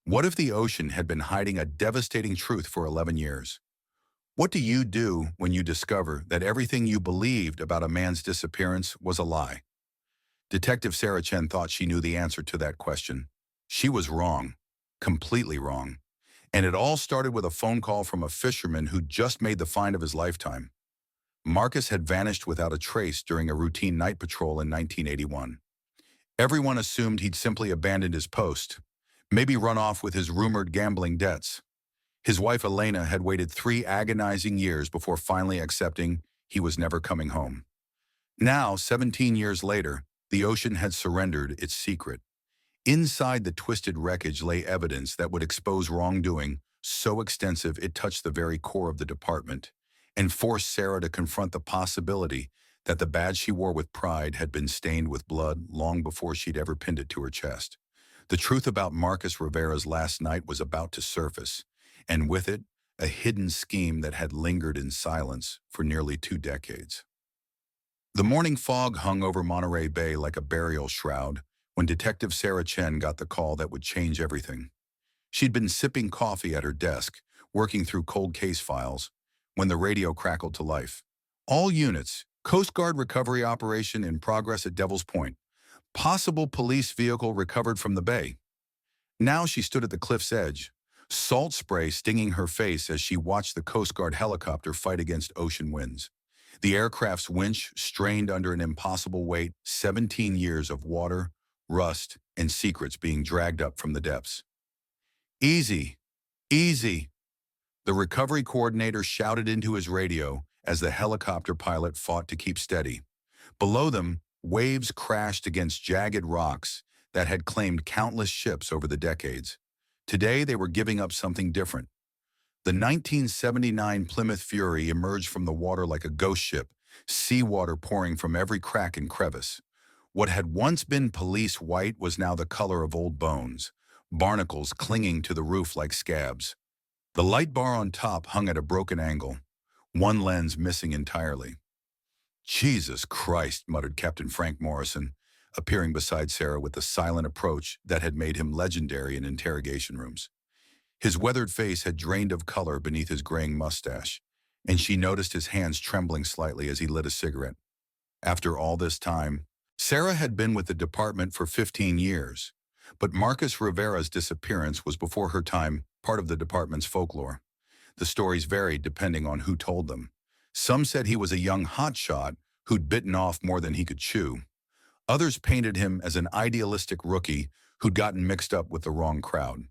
What if the ocean had been hiding a devastating truth for 11 years? What do you do when you discover that everything you believed about a man's disappearance was a lie? Detective Sarah Chen thought she knew the answer to that question. She was wrong, completely wrong. And it all started with a phone call from a fisherman who just made the find of his lifetime. Marcus had vanished without a trace during a routine night patrol in 1981. Everyone assumed he'd simply abandoned his post, maybe run off with his rumored gambling debts. His wife Elena had waited 3 agonizing years before finally accepting he was never coming home. Now, 17 years later, the ocean had surrendered its secret. Inside the twisted wreckage lay evidence that would expose wrongdoing so extensive it touched the very core of the department and forced Sarah to confront the possibility that the badge she wore with pride had been stained with blood long before she'd ever pinned it to her chest. The truth about Marcus Rivera's last night was about to surface, and with it, a hidden scheme that had lingered in silence for nearly 2 decades. The morning fog hung over Monterey Bay like a burial shroud when Detective Sarah Chen got the call that would change everything. She'd been sipping coffee at her desk, working through cold case files, when the radio crackled to life. All units, Coast Guard recovery operation in progress at Devil's Point. Possible police vehicle recovered from the bay. Now she stood at the cliff's edge, salt spray stinging her face as she watched the Coast Guard helicopter fight against ocean winds. The aircraft's winch strained under an impossible weight, 17 years of water, rust, and secrets being dragged up from the depths. "Easy, easy," the recovery coordinator shouted into his radio as the helicopter pilot fought to keep steady. Below them, waves crashed against jagged rocks that had claimed countless ships over the decades. Today, they were giving up something different. The 1979 Plymouth Fury emerged from the water like a ghost ship, seawater pouring from every crack and crevice. What had once been police white was now the color of old bones, barnacles clinging to the roof like scabs. The light bar on top hung at a broken angle, one lens missing entirely. "Jesus Christ," muttered Captain Frank Morrison, appearing beside Sarah with the silent approach that had made him legendary in interrogation rooms. His weathered face had drained of color beneath his graying mustache, and she noticed his hands trembling slightly as he lit a cigarette. After all this time, Sarah had been with the department for 15 years, but Marcus Rivera's disappearance was before her time part of the department's folklore. The stories varied depending on who told them. Some said he was a young hotshot who'd bitten off more than he could chew. Others painted him as an idealistic rookie who'd gotten mixed up with the wrong crowd.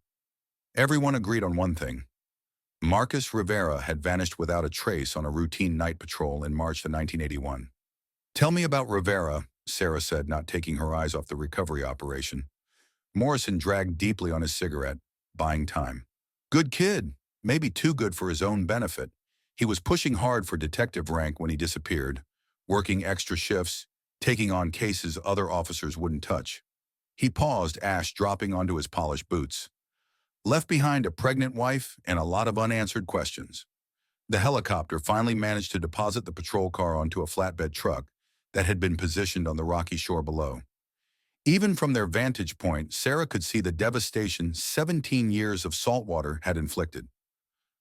Everyone agreed on one thing. Marcus Rivera had vanished without a trace on a routine night patrol in March of 1981. "Tell me about Rivera," Sarah said, not taking her eyes off the recovery operation. Morrison dragged deeply on his cigarette, buying time. "Good kid, maybe too good for his own benefit. He was pushing hard for detective rank when he disappeared, working extra shifts, taking on cases other officers wouldn't touch." He paused, ash dropping onto his polished boots. "Left behind a pregnant wife and a lot of unanswered questions." The helicopter finally managed to deposit the patrol car onto a flatbed truck that had been positioned on the rocky shore below. Even from their vantage point, Sarah could see the devastation 17 years of saltwater had inflicted.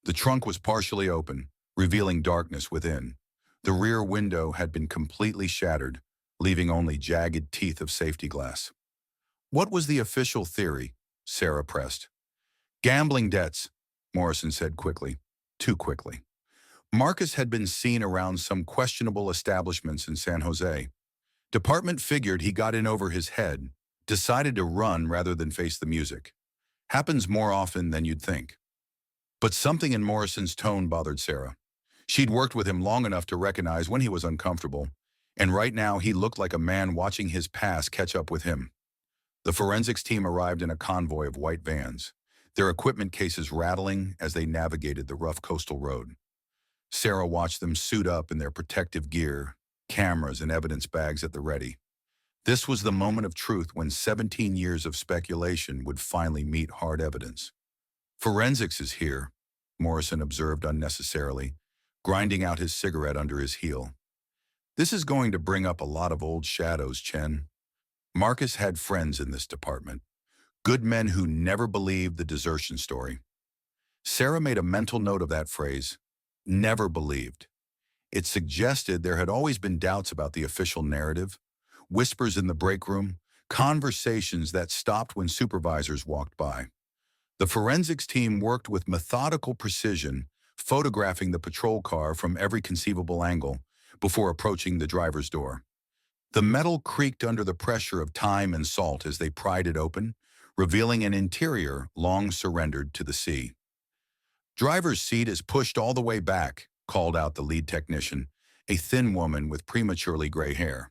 The trunk was partially open, revealing darkness within. The rear window had been completely shattered, leaving only jagged teeth of safety glass. "What was the official theory?" Sarah pressed. "Gambling debts," Morrison said quickly. Too quickly. Marcus had been seen around some questionable establishments in San Jose. Department figured he got in over his head, decided to run rather than face the music. Happens more often than you'd think. But something in Morrison's tone bothered Sarah. She'd worked with him long enough to recognize when he was uncomfortable, and right now he looked like a man watching his past catch up with him. The forensics team arrived in a convoy of white vans, their equipment cases rattling as they navigated the rough coastal road. Sarah watched them suit up in their protective gear, cameras and evidence bags at the ready. This was the moment of truth when 17 years of speculation would finally meet hard evidence. "Forensics is here," Morrison observed unnecessarily, grinding out his cigarette under his heel. "This is going to bring up a lot of old shadows, Chen. Marcus had friends in this department. Good men who never believed the desertion story. Sarah made a mental note of that phrase, never believed. It suggested there had always been doubts about the official narrative, whispers in the break room, conversations that stopped when supervisors walked by. The forensics team worked with methodical precision, photographing the patrol car from every conceivable angle before approaching the driver's door. The metal creaked under the pressure of time and salt as they pried it open, revealing an interior long surrendered to the sea. "Driver's seat is pushed all the way back," called out the lead technician, a thin woman with prematurely gray hair,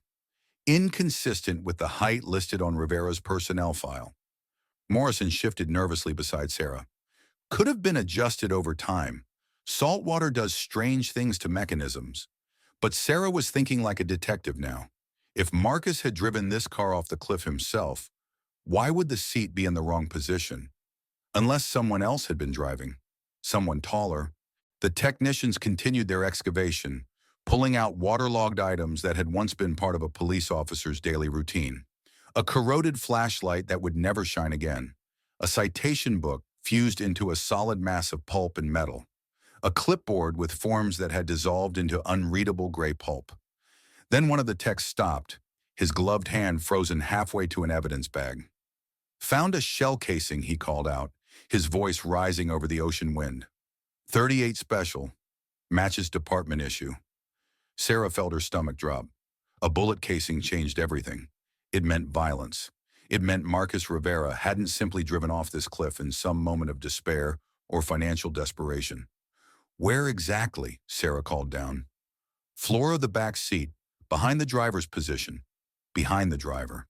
inconsistent with the height listed on Rivera's personnel file. Morrison shifted nervously beside Sarah. "Could have been adjusted over time. Salt water does strange things to mechanisms." But Sarah was thinking like a detective now. If Marcus had driven this car off the cliff himself, why would the seat be in the wrong position? Unless someone else had been driving. Someone taller. The technicians continued their excavation, pulling out waterlogged items that had once been part of a police officer's daily routine. A corroded flashlight that would never shine again. A citation book fused into a solid mass of pulp and metal. A clipboard with forms that had dissolved into unreadable gray pulp. Then one of the techs stopped, his gloved hand frozen halfway to an evidence bag. "Found a shell casing," he called out, his voice rising over the ocean wind. "38 special. Matches department issue." Sarah felt her stomach drop. A bullet casing changed everything. It meant violence. It meant Marcus Rivera hadn't simply driven off this cliff in some moment of despair or financial desperation. "Where exactly?" Sarah called down. "Floor of the back seat, behind the driver's position." Behind the driver.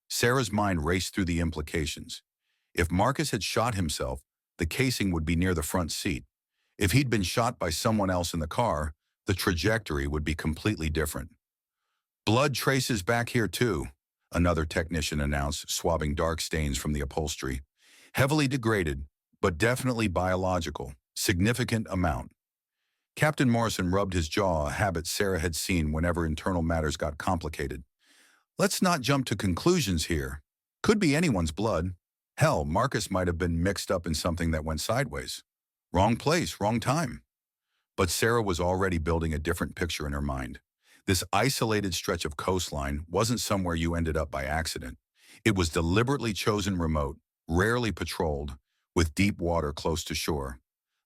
Sarah's mind raced through the implications. If Marcus had shot himself, the casing would be near the front seat. If he'd been shot by someone else in the car, the trajectory would be completely different. "Blood traces back here too," another technician announced, swabbing dark stains from the upholstery. "Heavily degraded, but definitely biological. Significant amount." Captain Morrison rubbed his jaw, a habit Sarah had seen whenever internal matters got complicated. "Let's not jump to conclusions here. Could be anyone's blood. Hell, Marcus might have been mixed up in something that went sideways. Wrong place, wrong time." But Sarah was already building a different picture in her mind. This isolated stretch of coastline wasn't somewhere you ended up by accident. It was deliberately chosen remote, rarely patrolled, with deep water close to shore.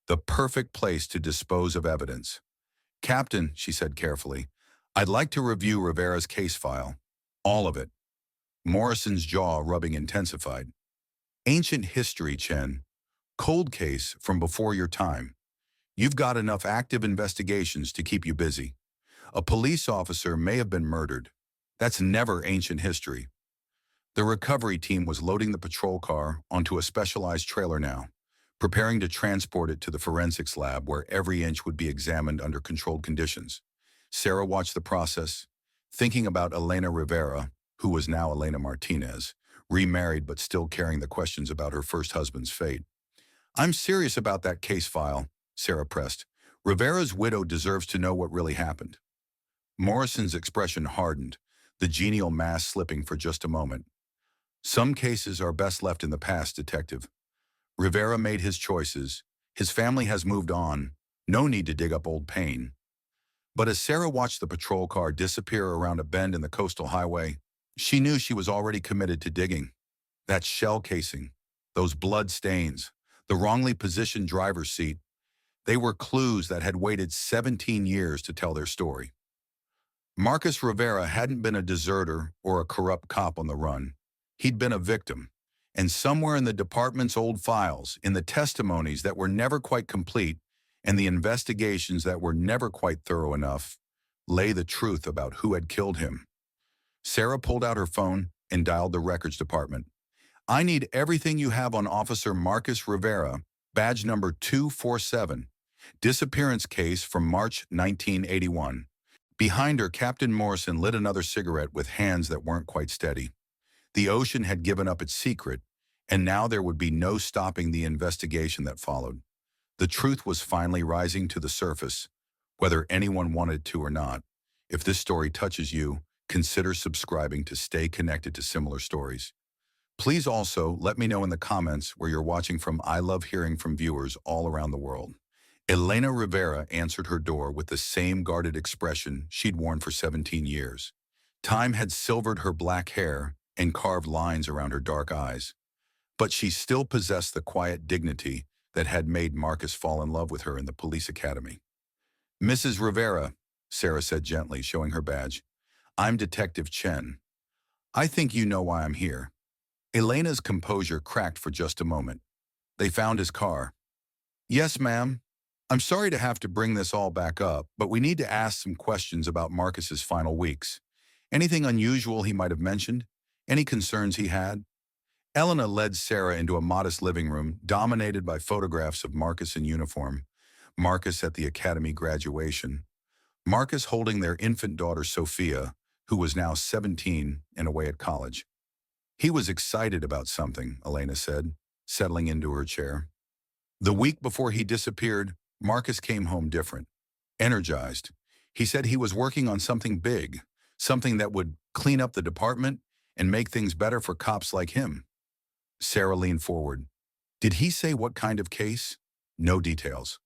The perfect place to dispose of evidence. "Captain," she said carefully, "I'd like to review Rivera's case file. All of it." Morrison's jaw rubbing intensified. "Ancient history, Chen. Cold case from before your time. You've got enough active investigations to keep you busy. A police officer may have been murdered. That's never ancient history." The recovery team was loading the patrol car onto a specialized trailer now, preparing to transport it to the forensics lab where every inch would be examined under controlled conditions. Sarah watched the process, thinking about Elena Rivera, who was now Elena Martinez, remarried but still carrying the questions about her first husband's fate. "I'm serious about that case file," Sarah pressed. "Rivera's widow deserves to know what really happened." Morrison's expression hardened, the genial mask slipping for just a moment. "Some cases are best left in the past, Detective. Rivera made his choices. His family has moved on. No need to dig up old pain." But as Sarah watched the patrol car disappear around a bend in the coastal highway, she knew she was already committed to digging. That shell casing, those blood stains, the wrongly positioned driver's seat, they were clues that had waited 17 years to tell their story. Marcus Rivera hadn't been a deserter or a corrupt cop on the run. He'd been a victim. And somewhere in the department's old files, in the testimonies that were never quite complete, and the investigations that were never quite thorough enough, lay the truth about who had killed him. Sarah pulled out her phone and dialed the records department. "I need everything you have on Officer Marcus Rivera, badge number 247, disappearance case from March 1981. Behind her, Captain Morrison lit another cigarette with hands that weren't quite steady. The ocean had given up its secret, and now there would be no stopping the investigation that followed. The truth was finally rising to the surface, whether anyone wanted to or not. If this story touches you, consider subscribing to stay connected to similar stories. Please also let me know in the comments where you're watching from. I love hearing from viewers all around the world. Elena Rivera answered her door with the same guarded expression she'd worn for 17 years. Time had silvered her black hair and carved lines around her dark eyes, but she still possessed the quiet dignity that had made Marcus fall in love with her in the police academy. "Mrs. Rivera," Sarah said gently, showing her badge. "I'm Detective Chen. I think you know why I'm here." Elena's composure cracked for just a moment. "They found his car." "Yes, ma'am. I'm sorry to have to bring this all back up, but we need to ask some questions about Marcus's final weeks. Anything unusual he might have mentioned? Any concerns he had?" Elena led Sarah into a modest living room dominated by photographs of Marcus in uniform, Marcus at the academy graduation, Marcus holding their infant daughter Sophia, who was now 17 and away at college. "He was excited about something," Elena said, settling into her chair. "The week before he disappeared, Marcus came home different, energized. He said he was working on something big, something that would clean up the department and make things better for cops like him." Sarah leaned forward. "Did he say what kind of case?" "No details.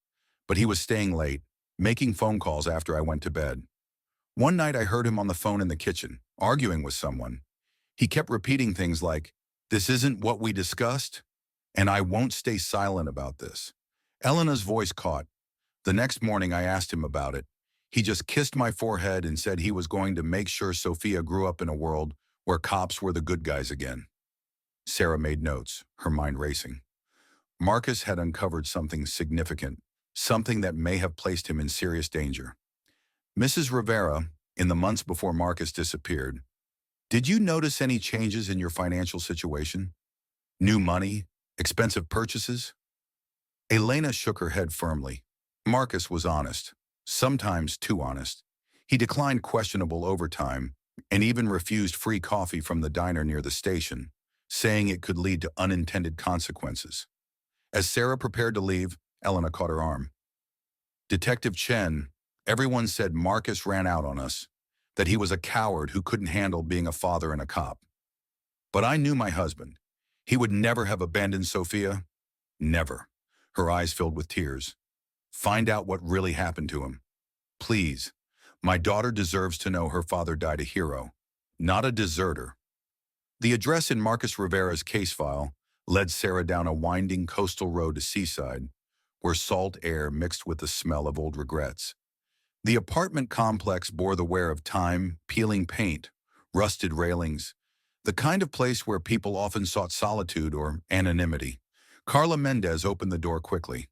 But he was staying late, making phone calls after I went to bed. One night I heard him on the phone in the kitchen, arguing with someone. He kept repeating things like, 'This isn't what we discussed, and I won't stay silent about this.'" Elena's voice caught. "The next morning I asked him about it. He just kissed my forehead and said he was going to make sure Sophia grew up in a world where cops were the good guys again." Sarah made notes, her mind racing. Marcus had uncovered something significant, something that may have placed him in serious danger. "Mrs. Rivera, in the months before Marcus disappeared, did you notice any changes in your financial situation? New money? Expensive purchases?" Elena shook her head firmly. Marcus was honest, sometimes too honest. He declined questionable overtime and even refused free coffee from the diner near the station, saying it could lead to unintended consequences. As Sarah prepared to leave, Elena caught her arm. "Detective Chen, everyone said Marcus ran out on us, that he was a coward who couldn't handle being a father and a cop. But I knew my husband. He would never have abandoned Sophia. Never." Her eyes filled with tears. "Find out what really happened to him. Please. My daughter deserves to know her father died a hero, not a deserter." The address in Marcus Rivera's case file led Sarah down a winding coastal road to Seaside, where salt air mixed with the smell of old regrets. The apartment complex bore the wear of time, peeling paint, rusted railings, the kind of place where people often sought solitude or anonymity. Carla Mendez opened the door quickly.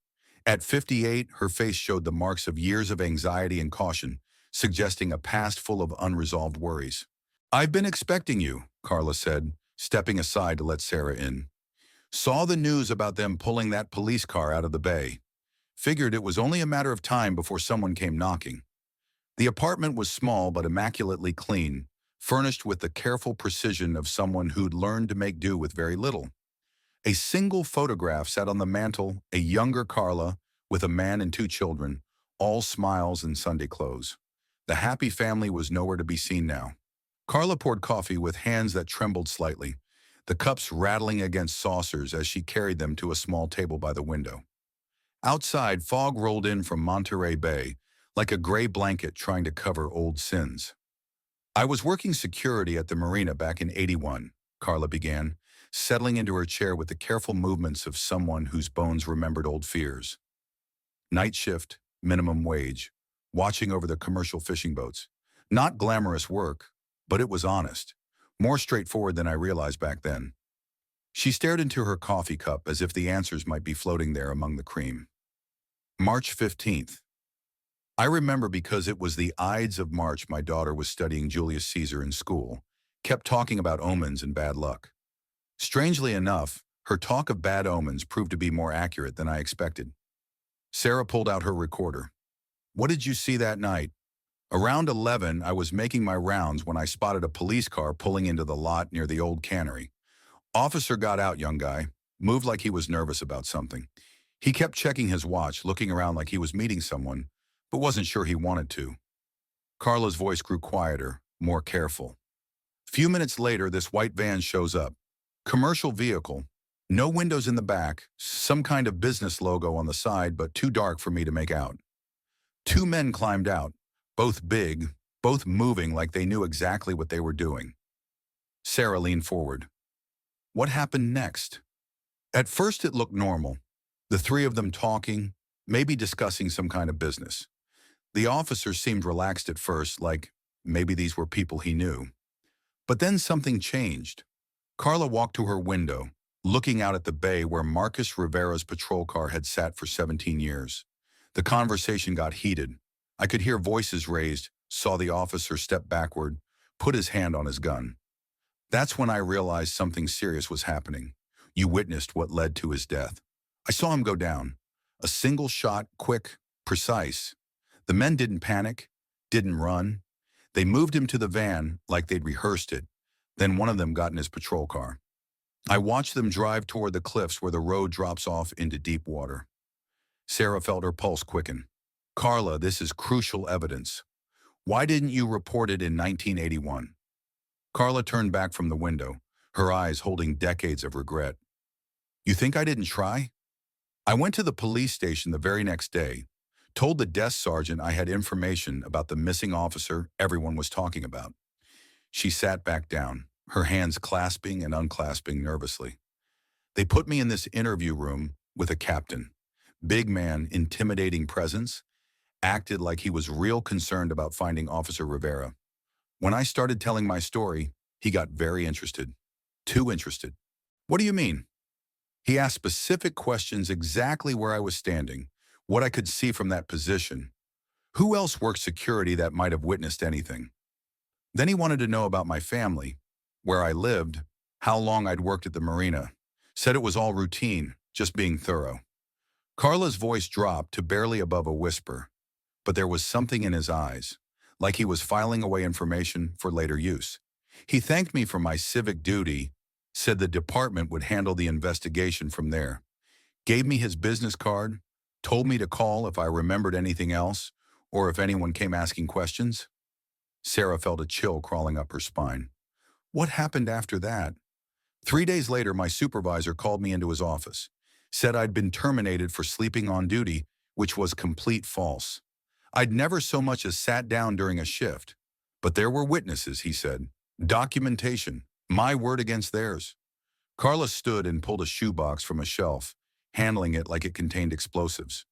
At 58, her face showed the marks of years of anxiety and caution, suggesting a past full of unresolved worries. "I've been expecting you," Carla said, stepping aside to let Sarah in. "Saw the news about them pulling that police car out of the bay. Figured it was only a matter of time before someone came knocking." The apartment was small but immaculately clean, furnished with the careful precision of someone who'd learned to make do with very little. A single photograph sat on the mantel, a younger Carla with a man and two children, all smiles and Sunday clothes. The happy family was nowhere to be seen now. Carla poured coffee with hands that trembled slightly, the cups rattling against saucers as she carried them to a small table by the window. Outside, fog rolled in from Monterey Bay, like a gray blanket trying to cover old sins. "I was working security at the marina back in '81, Carla began, settling into her chair with the careful movements of someone whose bones remembered old fears. Night shift, minimum wage, watching over the commercial fishing boats. Not glamorous work, but it was honest, more straightforward than I realized back then." She stared into her coffee cup as if the answers might be floating there among the cream. March 15th. I remember because it was the Ides of March. My daughter was studying Julius Caesar in school, kept talking about omens and bad luck. Strangely enough, her talk of bad omens proved to be more accurate than I expected. Sarah pulled out her recorder. "What did you see that night?" "Around 11, I was making my rounds when I spotted a police car pulling into the lot near the old cannery. Officer got out, young guy, moved like he was nervous about something. He kept checking his watch, looking around like he was meeting someone, but wasn't sure he wanted to." Carla's voice grew quieter, more careful. "Few minutes later, this white van shows up. Commercial vehicle. No windows in the back, some kind of business logo on the side, but too dark for me to make out. Two men climbed out, both big, both moving like they knew exactly what they were doing. Sarah leaned forward. What happened next? At first it looked normal. The three of them talking, maybe discussing some kind of business. The officer seemed relaxed at first, like maybe these were people he knew. But then something changed. Carla walked to her window, looking out at the bay where Marcus Rivera's patrol car had sat for 17 years. The conversation got heated. I could hear voices raised, saw the officer step backward, put his hand on his gun. That's when I realized something serious was happening. You witnessed what led to his death. I saw him go down. A single shot, quick, precise. The men didn't panic, didn't run. They moved him to the van like they'd rehearsed it. Then one of them got in his patrol car. I watched them drive toward the cliffs where the road drops off into deep water. Sarah felt her pulse quicken. Carla, this is crucial evidence. Why didn't you report it in 1981? Carla turned back from the window, her eyes holding decades of regret. You think I didn't try? I went to the police station the very next day, told the desk sergeant I had information about the missing officer everyone was talking about. She sat back down, her hands clasping and unclasping nervously. They put me in this interview room with a captain. Big man, intimidating presence, acted like he was real concerned about finding Officer Rivera. When I started telling my story, he got very interested. Too interested. What do you mean? He asked specific questions exactly where I was standing, what I could see from that position. Who else worked security that might have witnessed anything? Then he wanted to know about my family, where I lived, how long I'd worked at the marina. Said it was all routine, just being thorough. Carla's voice dropped to barely above a whisper, but there was something in his eyes, like he was filing away information for later use. He thanked me for my civic duty, said the department would handle the investigation from there, gave me his business card, told me to call if I remembered anything else or if anyone came asking questions. Sarah felt a chill crawling up her spine. What happened after that? 3 days later, my supervisor called me into his office, said I'd been terminated for sleeping on duty, which was complete false. I'd never so much as sat down during a shift. But there were witnesses, he said. Documentation. My word against theirs. Carla stood and pulled a shoebox from a shelf, handling it like it contained explosives.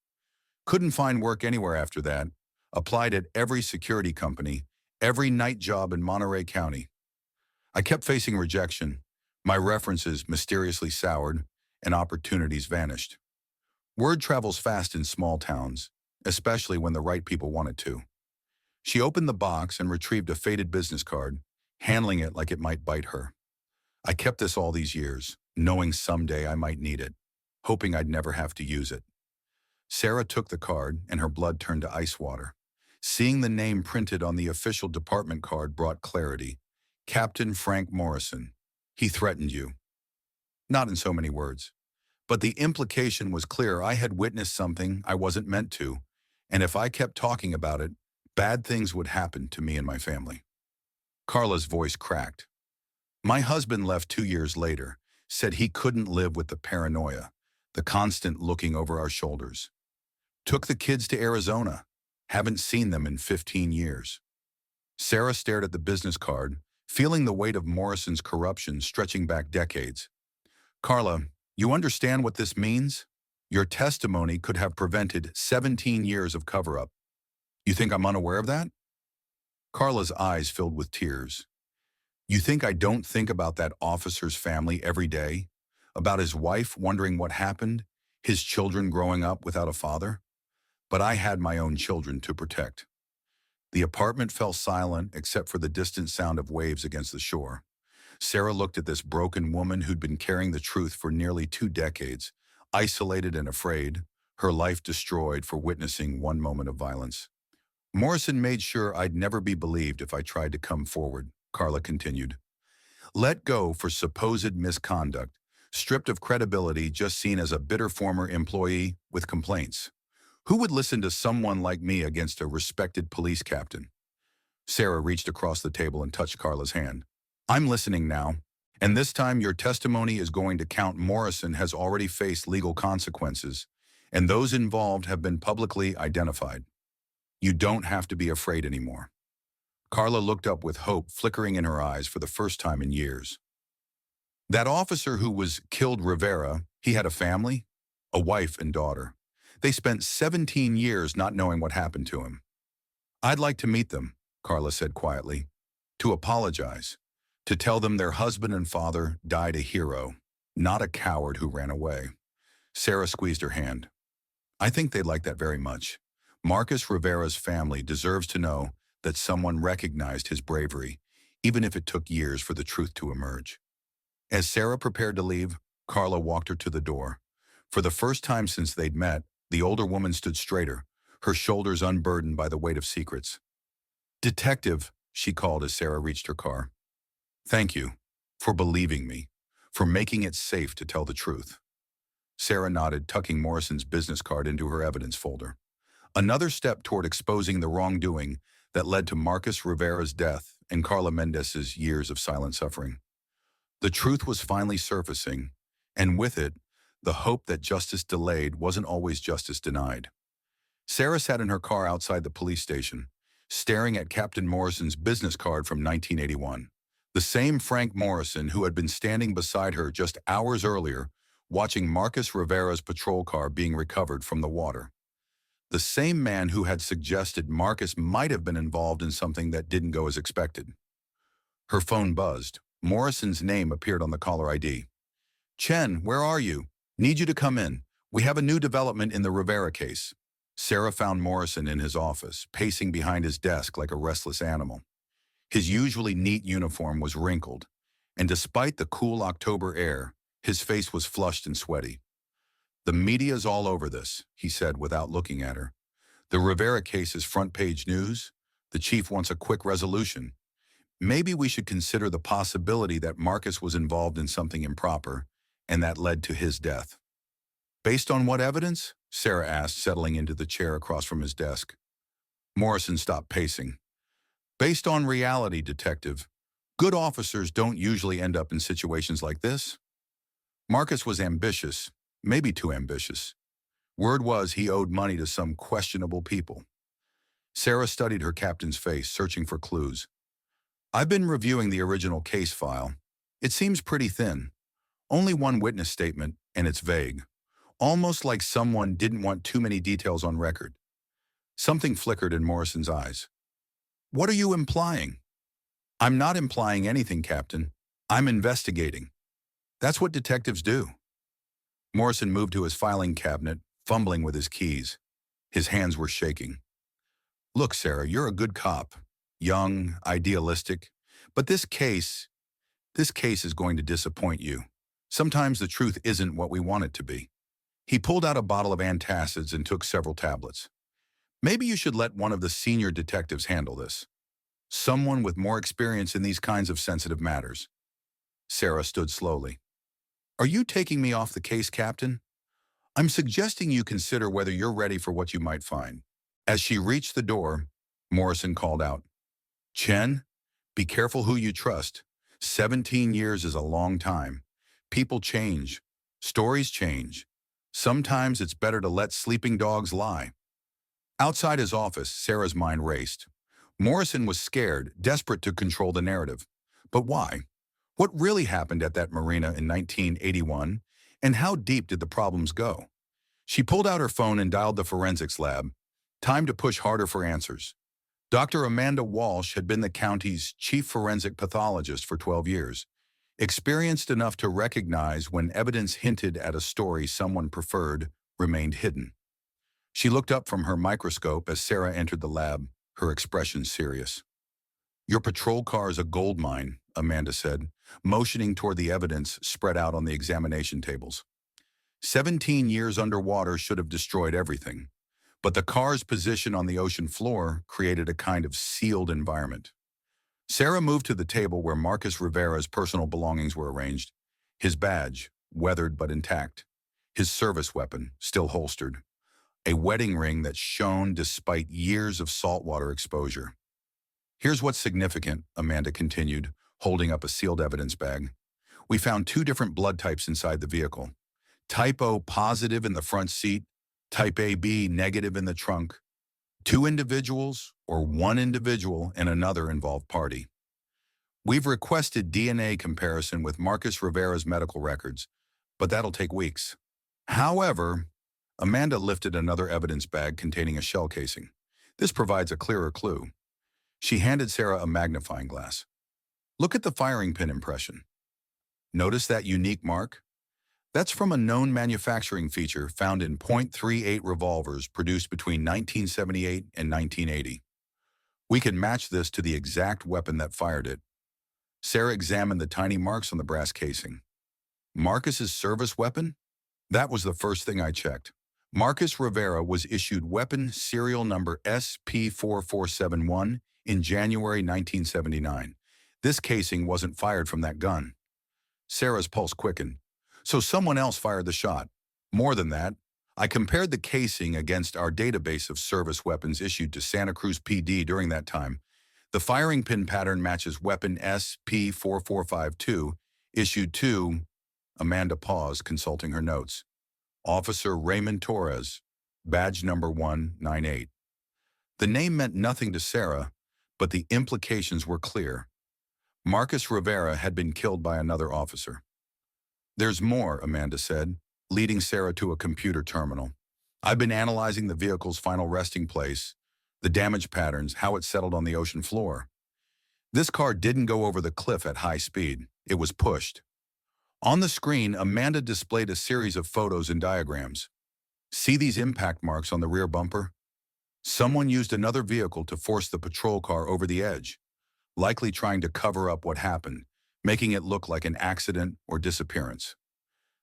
Couldn't find work anywhere after that. Applied at every security company, every night job in Monterey County. I kept facing rejection. My references mysteriously soured, and opportunities vanished. Word travels fast in small towns, especially when the right people want it to. She opened the box and retrieved a faded business card, handling it like it might bite her. I kept this all these years, knowing someday I might need it, hoping I'd never have to use it. Sarah took the card, and her blood turned to ice water. Seeing the name printed on the official department card brought clarity. Captain Frank Morrison. He threatened you. Not in so many words. But the implication was clear. I had witnessed something I wasn't meant to, and if I kept talking about it, bad things would happen to me and my family. Carla's voice cracked. My husband left 2 years later, said he couldn't live with the paranoia, the constant looking over our shoulders. Took the kids to Arizona. Haven't seen them in 15 years. Sarah stared at the business card, feeling the weight of Morrison's corruption stretching back decades. Carla, you understand what this means? Your testimony could have prevented 17 years of cover-up. You think I'm unaware of that? Carla's eyes filled with tears. You think I don't think about that officer's family every day? About his wife wondering what happened? His children growing up without a father? But I had my own children to protect. The apartment fell silent except for the distant sound of waves against the shore. Sarah looked at this broken woman who'd been carrying the truth for nearly 2 decades, isolated and afraid, her life destroyed for witnessing one moment of violence. Morrison made sure I'd never be believed if I tried to come forward, Carla continued. Let go for supposed misconduct, stripped of credibility, just seen as a bitter former employee with complaints. Who would listen to someone like me against a respected police captain? Sarah reached across the table and touched Carla's hand. I'm listening now. And this time your testimony is going to count. Morrison has already faced legal consequences, and those involved have been publicly identified. You don't have to be afraid anymore. Carla looked up with hope flickering in her eyes for the first time in years. That officer who was killed Rivera, he had a family, a wife and daughter. They spent 17 years not knowing what happened to him. I'd like to meet them, Carla said quietly, to apologize, to tell them their husband and father died a hero, not a coward who ran away. Sarah squeezed her hand. I think they'd like that very much. Marcus Rivera's family deserves to know that someone recognized his bravery, even if it took years for the truth to emerge. As Sarah prepared to leave, Carla walked her to the door. For the first time since they'd met, the older woman stood straighter, her shoulders unburdened by the weight of secrets. Detective, she called as Sarah reached her car. Thank you for believing me, for making it safe to tell the truth. Sarah nodded, tucking Morrison's business card into her evidence folder. Another step toward exposing the wrongdoing that led to Marcus Rivera's death and Carla Mendez's years of silent suffering. The truth was finally surfacing, and with it, the hope that justice delayed wasn't always justice denied. Sarah sat in her car outside the police station, staring at Captain Morrison's business card from 1981. The same Frank Morrison who had been standing beside her just hours earlier, watching Marcus Rivera's patrol car being recovered from the water. The same man who had suggested Marcus might have been involved in something that didn't go as expected. Her phone buzzed. Morrison's name appeared on the caller ID. Chen, where are you? Need you to come in. We have a new development in the Rivera case. Sarah found Morrison in his office, pacing behind his desk like a restless animal. His usually neat uniform was wrinkled, and despite the cool October air, his face was flushed and sweaty. The media's all over this, he said without looking at her. The Rivera case is front-page news. The chief wants a quick resolution. Maybe we should consider the possibility that Marcus was involved in something improper, and that led to his death. Based on what evidence? Sarah asked, settling into the chair across from his desk. Morrison stopped pacing. Based on reality, detective. Good officers don't usually end up in situations like this. Marcus was ambitious, maybe too ambitious. Word was he owed money to some questionable people. Sarah studied her captain's face, searching for clues. I've been reviewing the original case file. It seems pretty thin. Only one witness statement, and it's vague. Almost like someone didn't want too many details on record. Something flickered in Morrison's eyes. What are you implying? I'm not implying anything, Captain. I'm investigating. That's what detectives do. Morrison moved to his filing cabinet, fumbling with his keys. His hands were shaking. Look, Sarah, you're a good cop. Young, idealistic. But this case is going to disappoint you. Sometimes the truth isn't what we want it to be. He pulled out a bottle of antacids and took several tablets. Maybe you should let one of the senior detectives handle this. Someone with more experience in these kinds of sensitive matters. Sarah stood slowly. Are you taking me off the case, Captain? I'm suggesting you consider whether you're ready for what you might find. As she reached the door, Morrison called out, Chen, be careful who you trust. 17 years is a long time. People change. Stories change. Sometimes it's better to let sleeping dogs lie. Outside his office, Sarah's mind raced. Morrison was scared, desperate to control the narrative. But why? What really happened at that marina in 1981? And how deep did the problems go? She pulled out her phone and dialed the forensics lab. Time to push harder for answers. Dr. Amanda Walsh had been the county's chief forensic pathologist for 12 years, experienced enough to recognize when evidence hinted at a story someone preferred remained hidden. She looked up from her microscope as Sarah entered the lab, her expression serious. Your patrol car is a gold mine, Amanda said, motioning toward the evidence spread out on the examination tables. 17 years underwater should have destroyed everything, but the car's position on the ocean floor created a kind of sealed environment. Sarah moved to the table where Marcus Rivera's personal belongings were arranged, his badge, weathered but intact, his service weapon, still holstered, a wedding ring that shone despite years of saltwater exposure. Here's what's significant, Amanda continued, holding up a sealed evidence bag. We found two different blood types inside the vehicle. Type O positive in the front seat, type AB negative in the trunk. Two individuals or one individual and another involved party. We've requested DNA comparison with Marcus Rivera's medical records, but that'll take weeks. However, Amanda lifted another evidence bag containing a shell casing. This provides a clearer clue. She handed Sarah a magnifying glass. Look at the firing pin impression. Notice that unique mark? That's from a known manufacturing feature found in .38 revolvers produced between 1978 and 1980. We can match this to the exact weapon that fired it. Sarah examined the tiny marks on the brass casing. Marcus's service weapon? That was the first thing I checked. Marcus Rivera was issued weapon serial number SP4471 in January 1979. This casing wasn't fired from that gun. Sarah's pulse quickened. So someone else fired the shot. More than that, I compared the casing against our database of service weapons issued to Santa Cruz PD during that time. The firing pin pattern matches weapon SP4452 issued to, Amanda paused, consulting her notes, Officer Raymond Torres, badge number 198. The name meant nothing to Sarah, but the implications were clear. Marcus Rivera had been killed by another officer. There's more, Amanda said, leading Sarah to a computer terminal. I've been analyzing the vehicle's final resting place, the damage patterns, how it settled on the ocean floor. This car didn't go over the cliff at high speed. It was pushed. On the screen, Amanda displayed a series of photos and diagrams. See these impact marks on the rear bumper? Someone used another vehicle to force the patrol car over the edge, likely trying to cover up what happened, making it look like an accident or disappearance.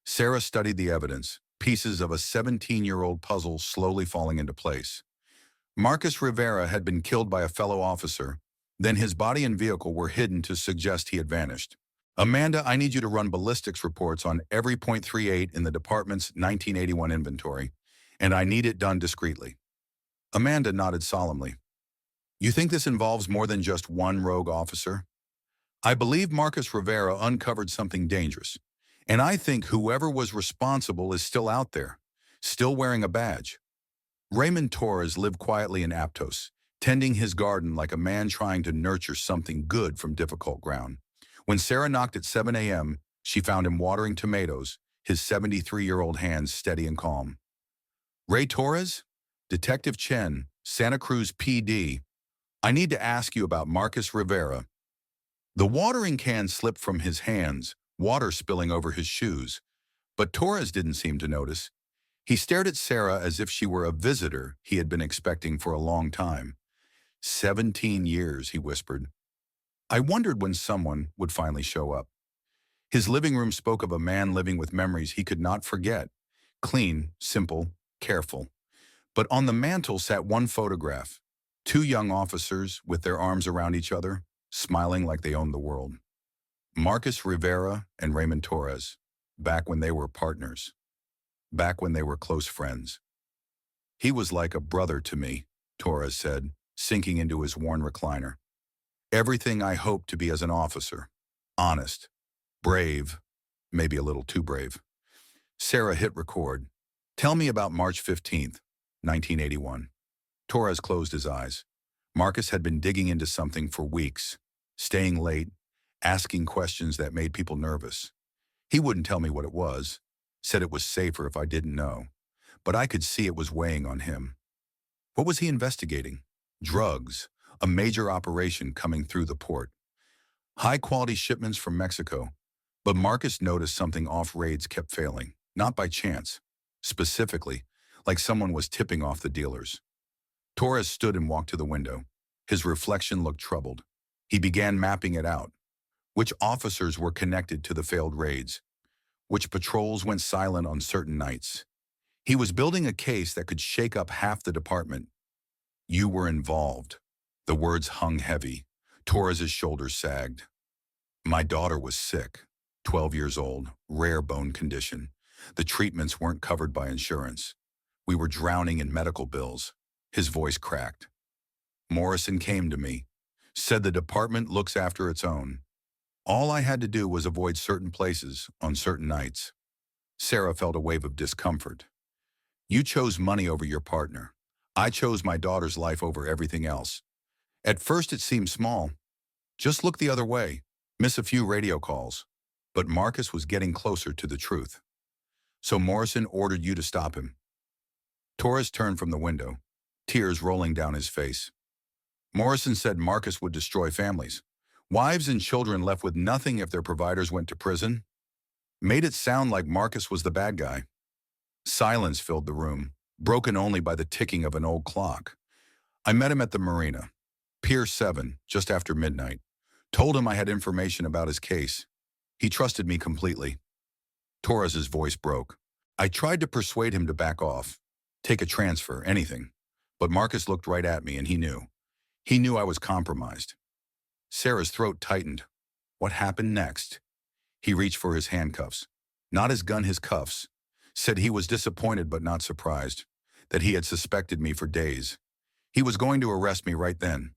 Sarah studied the evidence, pieces of a 17-year-old puzzle slowly falling into place. Marcus Rivera had been killed by a fellow officer, then his body and vehicle were hidden to suggest he had vanished. Amanda, I need you to run ballistics reports on every .38 in the department's 1981 inventory, and I need it done discreetly. Amanda nodded solemnly. You think this involves more than just one rogue officer? I believe Marcus Rivera uncovered something dangerous, and I think whoever was responsible is still out there, still wearing a badge. Raymond Torres lived quietly in Aptos, tending his garden like a man trying to nurture something good from difficult ground. When Sarah knocked at 7 a.m., she found him watering tomatoes, his 73-year-old hands steady and calm. Ray Torres? Detective Chen, Santa Cruz PD. I need to ask you about Marcus Rivera. The watering can slipped from his hands, water spilling over his shoes. But Torres didn't seem to notice. He stared at Sarah as if she were a visitor he had been expecting for a long time. 17 years, he whispered. I wondered when someone would finally show up. His living room spoke of a man living with memories he could not forget. Clean, simple, careful. But on the mantel sat one photograph. Two young officers with their arms around each other, smiling like they owned the world. Marcus Rivera and Raymond Torres, back when they were partners. Back when they were close friends. He was like a brother to me, Torres said, sinking into his worn recliner. Everything I hoped to be as an officer. Honest. Brave. Maybe a little too brave. Sarah hit record. Tell me about March 15th, 1981. Torres closed his eyes. Marcus had been digging into something for weeks, staying late, asking questions that made people nervous. He wouldn't tell me what it was, said it was safer if I didn't know, but I could see it was weighing on him. What was he investigating? Drugs, a major operation coming through the port. High-quality shipments from Mexico, but Marcus noticed something off. Raids kept failing, not by chance. Specifically, like someone was tipping off the dealers. Torres stood and walked to the window. His reflection looked troubled. He began mapping it out. Which officers were connected to the failed raids? Which patrols went silent on certain nights? He was building a case that could shake up half the department. You were involved. The words hung heavy. Torres's shoulders sagged. My daughter was sick, 12 years old, rare bone condition. The treatments weren't covered by insurance. We were drowning in medical bills. His voice cracked. Morrison came to me, said the department looks after its own. All I had to do was avoid certain places on certain nights. Sarah felt a wave of discomfort. You chose money over your partner. I chose my daughter's life over everything else. At first it seemed small. Just look the other way. Miss a few radio calls. But Marcus was getting closer to the truth. So Morrison ordered you to stop him. Torres turned from the window, tears rolling down his face. Morrison said Marcus would destroy families. Wives and children left with nothing if their providers went to prison. Made it sound like Marcus was the bad guy. Silence filled the room, broken only by the ticking of an old clock. I met him at the marina, Pier 7, just after midnight. Told him I had information about his case. He trusted me completely. Torres's voice broke. I tried to persuade him to back off, take a transfer, anything. But Marcus looked right at me and he knew. He knew I was compromised. Sarah's throat tightened. What happened next? He reached for his handcuffs. Not his gun, his cuffs. Said he was disappointed but not surprised. That he had suspected me for days. He was going to arrest me right then.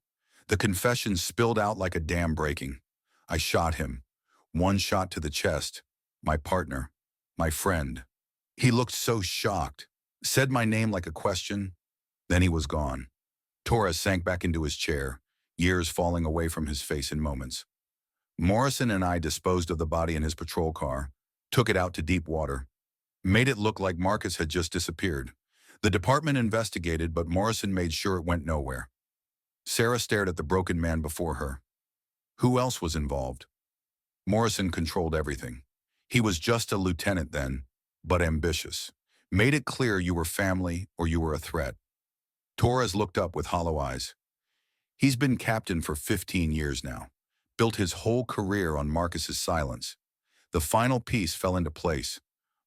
The confession spilled out like a dam breaking. I shot him. One shot to the chest. My partner. My friend. He looked so shocked. Said my name like a question. Then he was gone. Torres sank back into his chair, years falling away from his face in moments. Morrison and I disposed of the body in his patrol car, took it out to deep water, made it look like Marcus had just disappeared. The department investigated, but Morrison made sure it went nowhere. Sarah stared at the broken man before her. Who else was involved? Morrison controlled everything. He was just a lieutenant then, but ambitious. Made it clear you were family or you were a threat. Torres looked up with hollow eyes. He's been captain for 15 years now. Built his whole career on Marcus's silence. The final piece fell into place.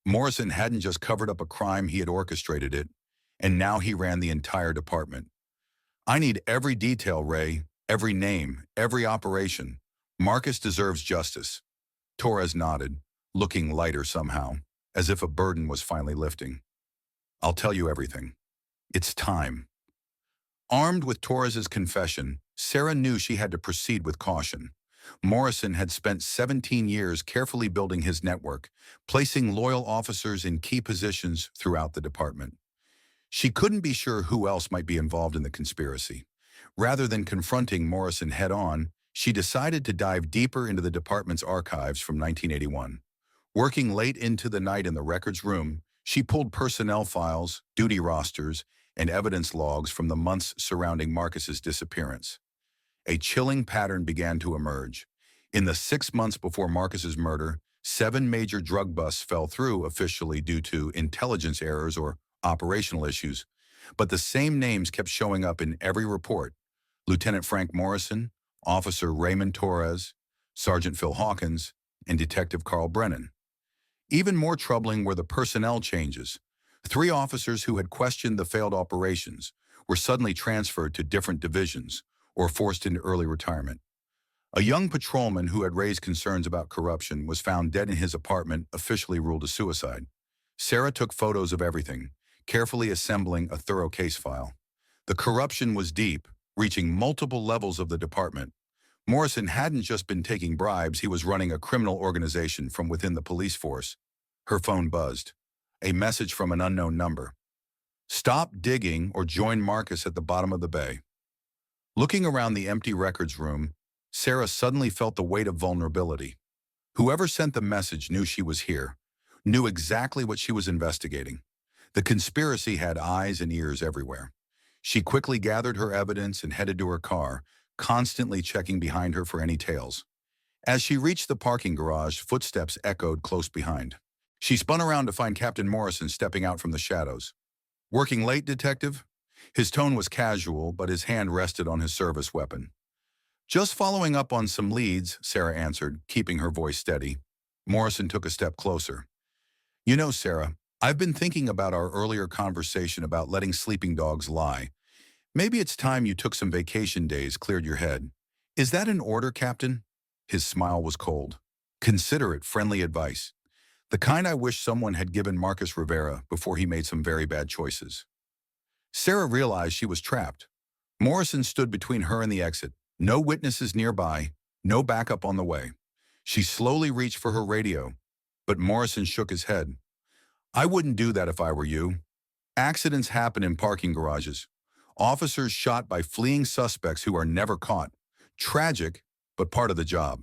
Morrison hadn't just covered up a crime, he had orchestrated it, and now he ran the entire department. I need every detail, Ray, every name, every operation. Marcus deserves justice. Torres nodded, looking lighter somehow, as if a burden was finally lifting. I'll tell you everything. It's time. Armed with Torres's confession, Sarah knew she had to proceed with caution. Morrison had spent 17 years carefully building his network, placing loyal officers in key positions throughout the department. She couldn't be sure who else might be involved in the conspiracy. Rather than confronting Morrison head-on, she decided to dive deeper into the department's archives from 1981. Working late into the night in the records room, she pulled personnel files, duty rosters, and evidence logs from the months surrounding Marcus's disappearance. A chilling pattern began to emerge. In the 6 months before Marcus's murder, 7 major drug busts fell through officially due to intelligence errors or operational issues, but the same names kept showing up in every report. Lieutenant Frank Morrison, Officer Raymond Torres, Sergeant Phil Hawkins, and Detective Carl Brennan. Even more troubling were the personnel changes. 3 officers who had questioned the failed operations were suddenly transferred to different divisions or forced into early retirement. A young patrolman who had raised concerns about corruption was found dead in his apartment, officially ruled a suicide. Sarah took photos of everything, carefully assembling a thorough case file. The corruption was deep, reaching multiple levels of the department. Morrison hadn't just been taking bribes, he was running a criminal organization from within the police force. Her phone buzzed. A message from an unknown number. Stop digging or join Marcus at the bottom of the bay. Looking around the empty records room, Sarah suddenly felt the weight of vulnerability. Whoever sent the message knew she was here, knew exactly what she was investigating. The conspiracy had eyes and ears everywhere. She quickly gathered her evidence and headed to her car, constantly checking behind her for any tails. As she reached the parking garage, footsteps echoed close behind. She spun around to find Captain Morrison stepping out from the shadows. Working late, Detective? His tone was casual, but his hand rested on his service weapon. Just following up on some leads, Sarah answered, keeping her voice steady. Morrison took a step closer. You know, Sarah, I've been thinking about our earlier conversation about letting sleeping dogs lie. Maybe it's time you took some vacation days, cleared your head. Is that an order, Captain? His smile was cold. Considerate, friendly advice. The kind I wish someone had given Marcus Rivera before he made some very bad choices. Sarah realized she was trapped. Morrison stood between her and the exit. No witnesses nearby, no backup on the way. She slowly reached for her radio, but Morrison shook his head. I wouldn't do that if I were you. Accidents happen in parking garages. Officers shot by fleeing suspects who are never caught. Tragic, but part of the job.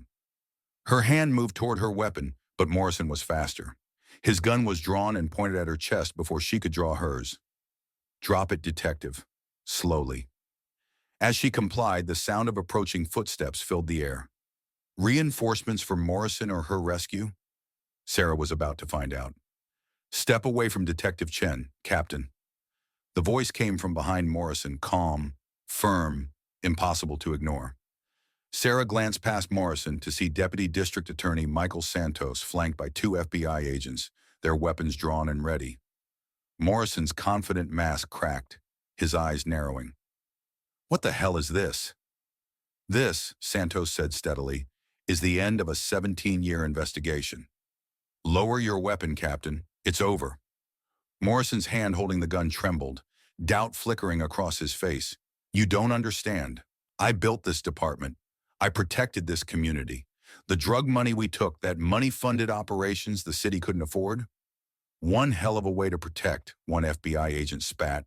Her hand moved toward her weapon, but Morrison was faster. His gun was drawn and pointed at her chest before she could draw hers. Drop it, detective. Slowly. As she complied, the sound of approaching footsteps filled the air. Reinforcements for Morrison or her rescue? Sarah was about to find out. Step away from Detective Chen, Captain. The voice came from behind Morrison, calm, firm, impossible to ignore. Sarah glanced past Morrison to see Deputy District Attorney Michael Santos flanked by two FBI agents, their weapons drawn and ready. Morrison's confident mask cracked, his eyes narrowing. What the hell is this? This, Santos said steadily, is the end of a 17-year investigation. Lower your weapon, Captain. It's over. Morrison's hand holding the gun trembled, doubt flickering across his face. You don't understand. I built this department. I protected this community. The drug money we took, that money-funded operations the city couldn't afford? One hell of a way to protect, one FBI agent spat.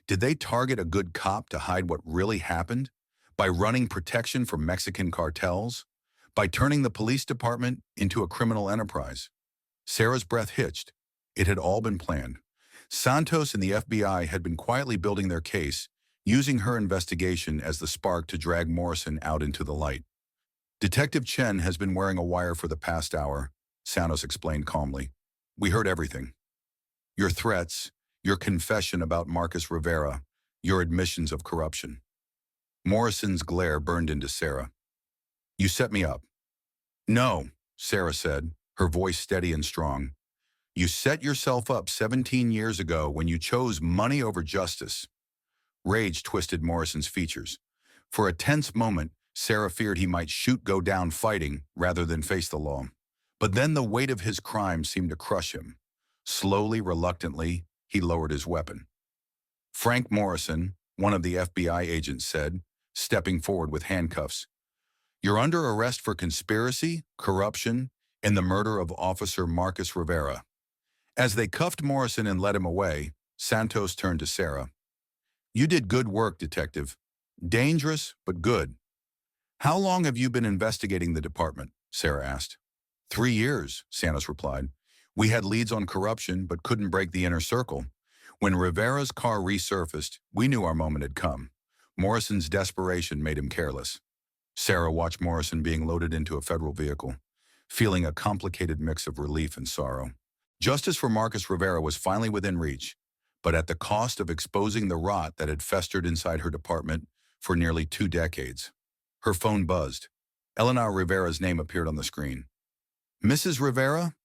Did they target a good cop to hide what really happened? By running protection for Mexican cartels? By turning the police department into a criminal enterprise? Sarah's breath hitched. It had all been planned. Santos and the FBI had been quietly building their case, using her investigation as the spark to drag Morrison out into the light. Detective Chen has been wearing a wire for the past hour, Santos explained calmly. We heard everything. Your threats, your confession about Marcus Rivera, your admissions of corruption. Morrison's glare burned into Sarah. You set me up. No, Sarah said, her voice steady and strong. You set yourself up 17 years ago when you chose money over justice. Rage twisted Morrison's features. For a tense moment, Sarah feared he might go down fighting rather than face the law. But then the weight of his crime seemed to crush him. Slowly, reluctantly, he lowered his weapon. Frank Morrison, one of the FBI agents said, stepping forward with handcuffs. You're under arrest for conspiracy, corruption, and the murder of Officer Marcus Rivera. As they cuffed Morrison and led him away, Santos turned to Sarah. You did good work, Detective. Dangerous, but good. How long have you been investigating the department? Sarah asked. 3 years, Santos replied. We had leads on corruption, but couldn't break the inner circle. When Rivera's car resurfaced, we knew our moment had come. Morrison's desperation made him careless. Sarah watched Morrison being loaded into a federal vehicle, feeling a complicated mix of relief and sorrow. Justice for Marcus Rivera was finally within reach, but at the cost of exposing the rot that had festered inside her department for nearly 2 decades. Her phone buzzed. Eleanor Rivera's name appeared on the screen. Mrs. Rivera,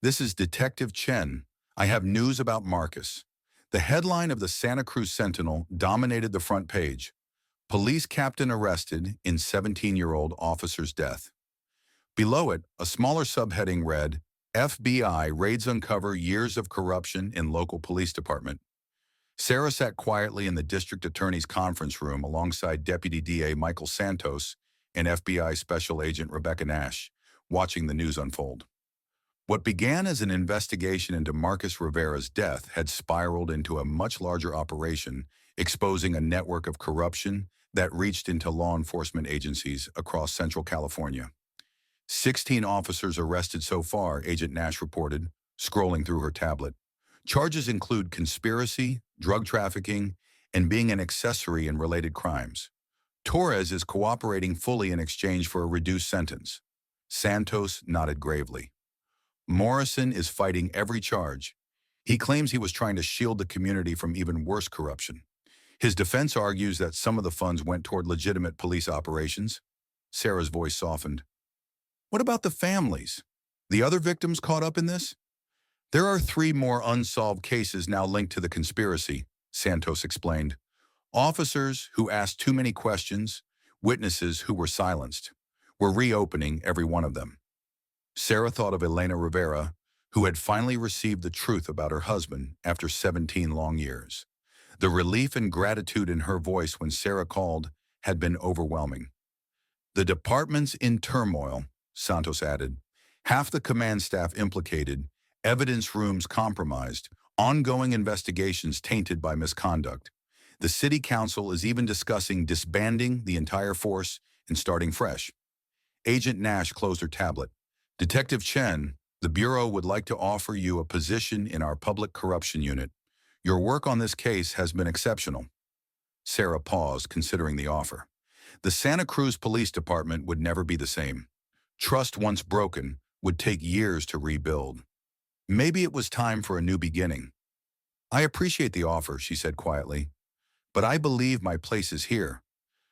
this is Detective Chen. I have news about Marcus. The headline of the Santa Cruz Sentinel dominated the front page. Police captain arrested in 17-year-old officer's death. Below it, a smaller subheading read, FBI raids uncover years of corruption in local police department. Sarah sat quietly in the district attorney's conference room alongside Deputy DA Michael Santos and FBI Special Agent Rebecca Nash, watching the news unfold. What began as an investigation into Marcus Rivera's death had spiraled into a much larger operation, exposing a network of corruption that reached into law enforcement agencies across Central California. 16 officers arrested so far, Agent Nash reported, scrolling through her tablet. Charges include conspiracy, drug trafficking, and being an accessory in related crimes. Torres is cooperating fully in exchange for a reduced sentence. Santos nodded gravely. Morrison is fighting every charge. He claims he was trying to shield the community from even worse corruption. His defense argues that some of the funds went toward legitimate police operations. Sarah's voice softened. What about the families? The other victims caught up in this? There are 3 more unsolved cases now linked to the conspiracy, Santos explained. Officers who asked too many questions, witnesses who were silenced. We're reopening every one of them. Sarah thought of Elena Rivera, who had finally received the truth about her husband after 17 long years. The relief and gratitude in her voice when Sarah called had been overwhelming. The department's in turmoil, Santos added. Half the command staff implicated, evidence rooms compromised, ongoing investigations tainted by misconduct. The city council is even discussing disbanding the entire force and starting fresh. Agent Nash closed her tablet. Detective Chen, the Bureau would like to offer you a position in our public corruption unit. Your work on this case has been exceptional. Sarah paused, considering the offer. The Santa Cruz Police Department would never be the same. Trust once broken would take years to rebuild. Maybe it was time for a new beginning. I appreciate the offer, she said quietly, but I believe my place is here.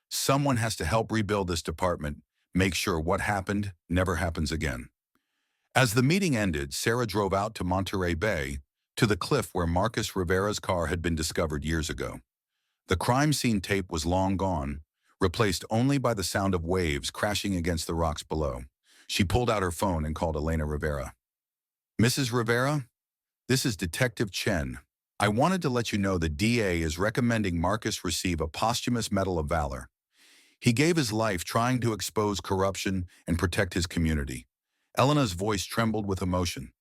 Someone has to help rebuild this department, make sure what happened never happens again. As the meeting ended, Sarah drove out to Monterey Bay, to the cliff where Marcus Rivera's car had been discovered years ago. The crime scene tape was long gone, replaced only by the sound of waves crashing against the rocks below. She pulled out her phone and called Elena Rivera. Mrs. Rivera, this is Detective Chen. I wanted to let you know the DA is recommending Marcus receive a posthumous Medal of Valor. He gave his life trying to expose corruption and protect his community. Elena's voice trembled with emotion.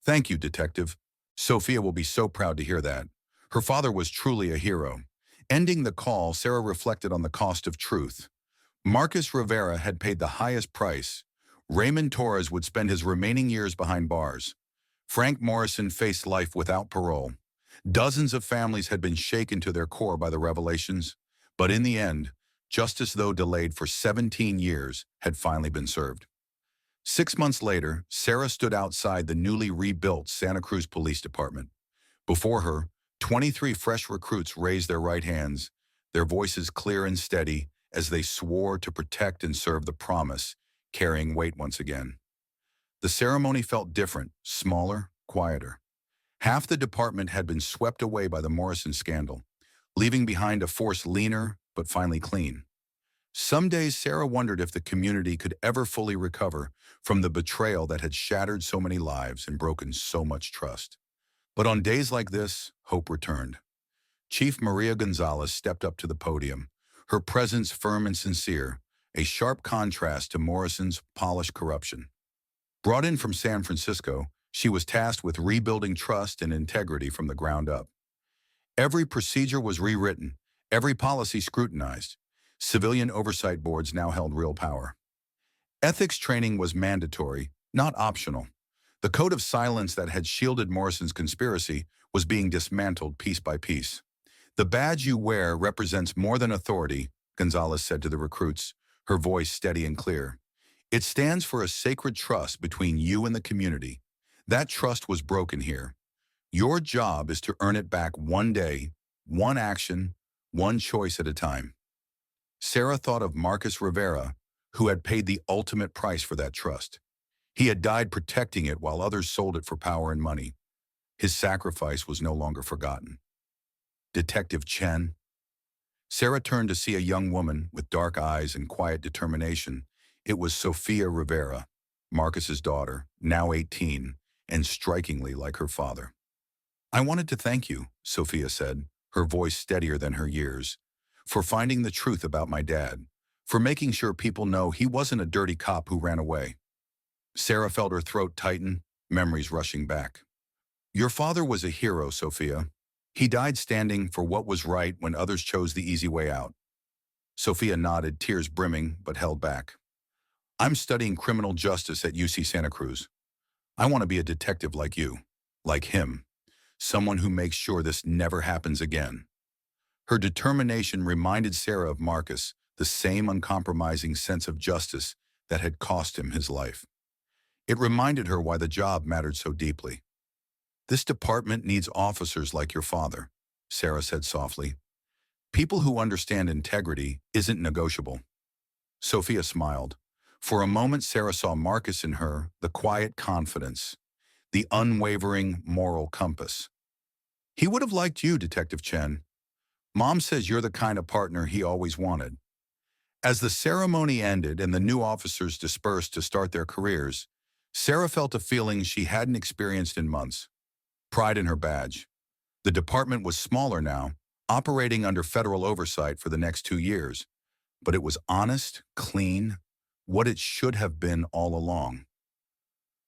Thank you, Detective. Sophia will be so proud to hear that. Her father was truly a hero. Ending the call, Sarah reflected on the cost of truth. Marcus Rivera had paid the highest price. Raymond Torres would spend his remaining years behind bars. Frank Morrison faced life without parole. Dozens of families had been shaken to their core by the revelations. But in the end, justice, though delayed for 17 years, had finally been served. 6 months later, Sarah stood outside the newly rebuilt Santa Cruz Police Department. Before her, 23 fresh recruits raised their right hands, their voices clear and steady as they swore to protect and serve the promise, carrying weight once again. The ceremony felt different, smaller, quieter. Half the department had been swept away by the Morrison scandal, leaving behind a force leaner but finally clean. Some days Sarah wondered if the community could ever fully recover from the betrayal that had shattered so many lives and broken so much trust. But on days like this, hope returned. Chief Maria Gonzalez stepped up to the podium, her presence firm and sincere, a sharp contrast to Morrison's polished corruption. Brought in from San Francisco, she was tasked with rebuilding trust and integrity from the ground up. Every procedure was rewritten, every policy scrutinized. Civilian oversight boards now held real power. Ethics training was mandatory, not optional. The code of silence that had shielded Morrison's conspiracy was being dismantled piece by piece. The badge you wear represents more than authority, Gonzalez said to the recruits, her voice steady and clear. It stands for a sacred trust between you and the community. That trust was broken here. Your job is to earn it back one day, one action, one choice at a time. Sarah thought of Marcus Rivera, who had paid the ultimate price for that trust. He had died protecting it while others sold it for power and money. His sacrifice was no longer forgotten. Detective Chen. Sarah turned to see a young woman with dark eyes and quiet determination. It was Sophia Rivera, Marcus's daughter, now 18, and strikingly like her father. I wanted to thank you, Sophia said, her voice steadier than her years, for finding the truth about my dad, for making sure people know he wasn't a dirty cop who ran away. Sarah felt her throat tighten, memories rushing back. Your father was a hero, Sophia. He died standing for what was right when others chose the easy way out. Sophia nodded, tears brimming, but held back. I'm studying criminal justice at UC Santa Cruz. I want to be a detective like you, like him, someone who makes sure this never happens again. Her determination reminded Sarah of Marcus, the same uncompromising sense of justice that had cost him his life. It reminded her why the job mattered so deeply. This department needs officers like your father, Sarah said softly. People who understand integrity isn't negotiable. Sophia smiled. For a moment, Sarah saw Marcus in her, the quiet confidence, the unwavering moral compass. He would have liked you, Detective Chen. Mom says you're the kind of partner he always wanted. As the ceremony ended and the new officers dispersed to start their careers, Sarah felt a feeling she hadn't experienced in months. Pride in her badge. The department was smaller now, operating under federal oversight for the next 2 years, but it was honest, clean, what it should have been all along.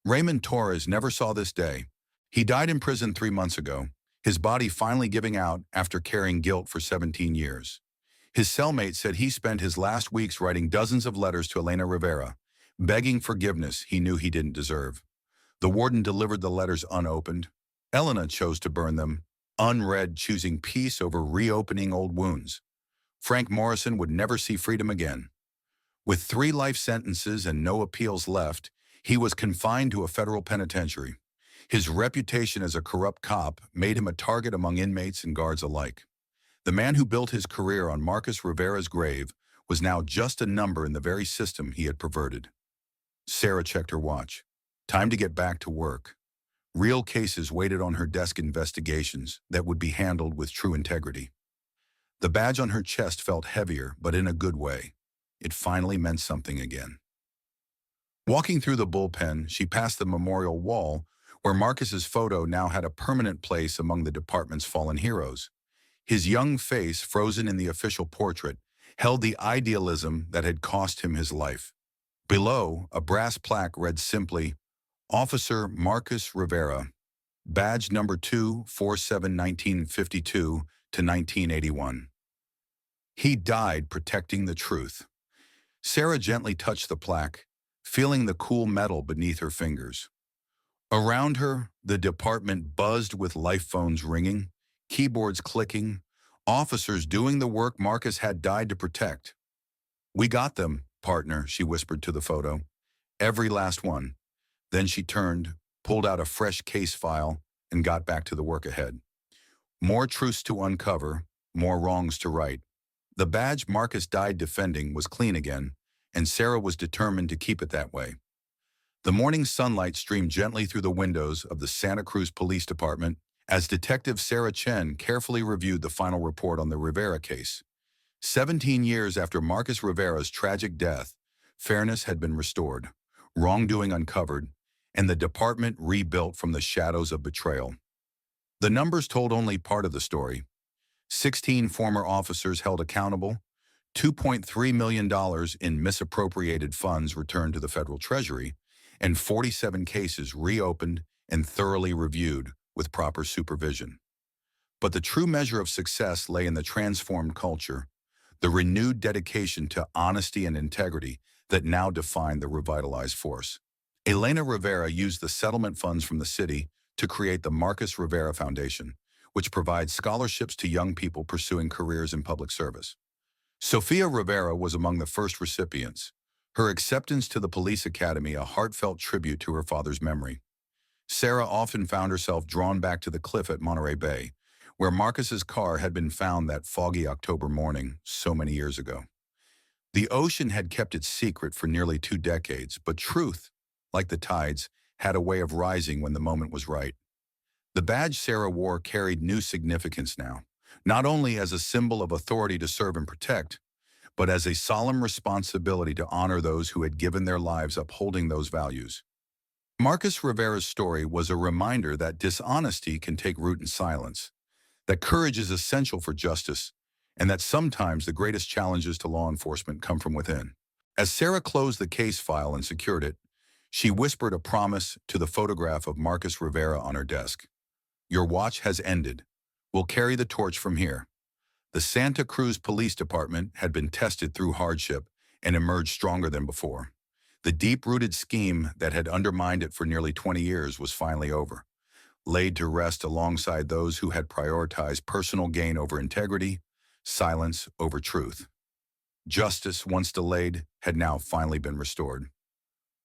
Raymond Torres never saw this day. He died in prison 3 months ago, his body finally giving out after carrying guilt for 17 years. His cellmate said he spent his last weeks writing dozens of letters to Elena Rivera, begging forgiveness he knew he didn't deserve. The warden delivered the letters unopened. Elena chose to burn them, unread, choosing peace over reopening old wounds. Frank Morrison would never see freedom again. With 3 life sentences and no appeals left, he was confined to a federal penitentiary. His reputation as a corrupt cop made him a target among inmates and guards alike. The man who built his career on Marcus Rivera's grave was now just a number in the very system he had perverted. Sarah checked her watch. Time to get back to work. Real cases waited on her desk, investigations that would be handled with true integrity. The badge on her chest felt heavier, but in a good way. It finally meant something again. Walking through the bullpen, she passed the memorial wall, where Marcus's photo now had a permanent place among the department's fallen heroes. His young face, frozen in the official portrait, held the idealism that had cost him his life. Below, a brass plaque read simply, Officer Marcus Rivera, badge number 247 1952 to 1981. He died protecting the truth. Sarah gently touched the plaque, feeling the cool metal beneath her fingers. Around her, the department buzzed with life phones ringing, keyboards clicking, officers doing the work Marcus had died to protect. "We got them, partner," she whispered to the photo. "Every last one." Then she turned, pulled out a fresh case file, and got back to the work ahead. More truths to uncover, more wrongs to right. The badge Marcus died defending was clean again, and Sarah was determined to keep it that way. The morning sunlight streamed gently through the windows of the Santa Cruz Police Department as Detective Sarah Chen carefully reviewed the final report on the Rivera case. 17 years after Marcus Rivera's tragic death, fairness had been restored, wrongdoing uncovered, and the department rebuilt from the shadows of betrayal. The numbers told only part of the story. 16 former officers held accountable, $2.3 million in misappropriated funds returned to the federal treasury, and 47 cases reopened and thoroughly reviewed with proper supervision. But the true measure of success lay in the transformed culture, the renewed dedication to honesty and integrity that now defined the revitalized force. Elena Rivera used the settlement funds from the city to create the Marcus Rivera Foundation, which provides scholarships to young people pursuing careers in public service. Sofia Rivera was among the first recipients, her acceptance to the police academy a heartfelt tribute to her father's memory. Sarah often found herself drawn back to the cliff at Monterey Bay, where Marcus's car had been found that foggy October morning so many years ago. The ocean had kept its secret for nearly 2 decades, but truth, like the tides, had a way of rising when the moment was right. The badge Sarah wore carried new significance now, not only as a symbol of authority to serve and protect, but as a solemn responsibility to honor those who had given their lives upholding those values. Marcus Rivera's story was a reminder that dishonesty can take root in silence, that courage is essential for justice, and that sometimes the greatest challenges to law enforcement come from within. As Sarah closed the case file and secured it, she whispered a promise to the photograph of Marcus Rivera on her desk. "Your watch has ended. We'll carry the torch from here." The Santa Cruz Police Department had been tested through hardship and emerged stronger than before. The deep-rooted scheme that had undermined it for nearly 20 years was finally over, laid to rest alongside those who had prioritized personal gain over integrity, silence over truth. Justice, once delayed, had now finally been restored.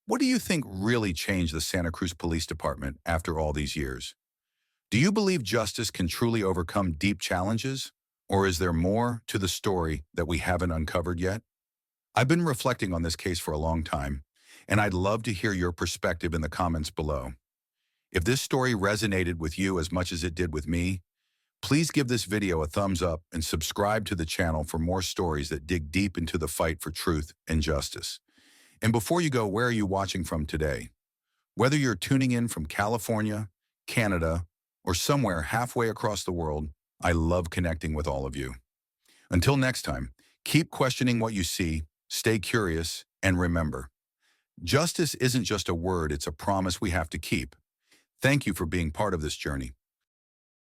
What do you think really changed the Santa Cruz Police Department after all these years? Do you believe justice can truly overcome deep challenges? Or is there more to the story that we haven't uncovered yet? I've been reflecting on this case for a long time, and I'd love to hear your perspective in the comments below. If this story resonated with you as much as it did with me, please give this video a thumbs up and subscribe to the channel for more stories that dig deep into the fight for truth and justice. And before you go, where are you watching from today? Whether you're tuning in from California, Canada, or somewhere halfway across the world, I love connecting with all of you. Until next time, keep questioning what you see, stay curious, And remember, justice isn't just a word, it's a promise we have to keep. Thank you for being part of this journey.